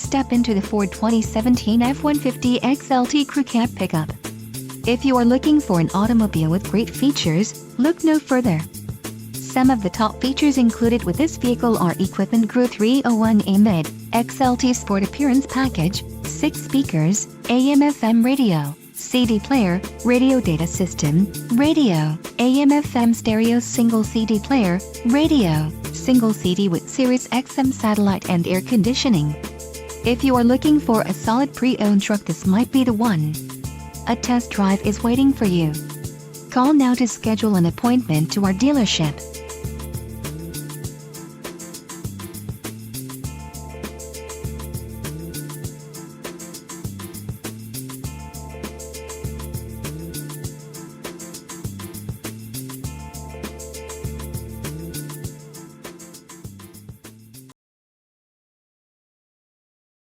step into the Ford 2017 F-150 XLT Crew Cab pickup. If you are looking for an automobile with great features, look no further. Some of the top features included with this vehicle are Equipment Crew 301A Mid, XLT Sport Appearance Package, 6 speakers, AM/FM radio, CD player, radio data system, radio, AM/FM stereo single CD player, radio, single CD with Sirius XM satellite and air conditioning. If you are looking for a solid pre-owned truck, this might be the one. A test drive is waiting for you. Call now to schedule an appointment to our dealership.